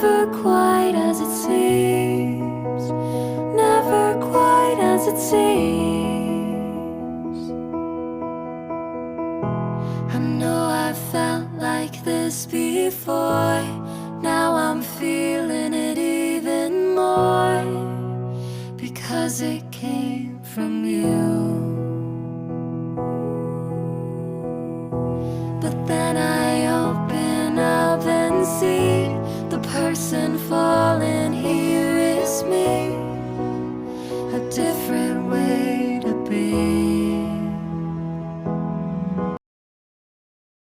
Never quite as it seems, never quite as it seems. I know I felt like this before, now I'm feeling it even more, because it came from you. But then I open up and see the person falling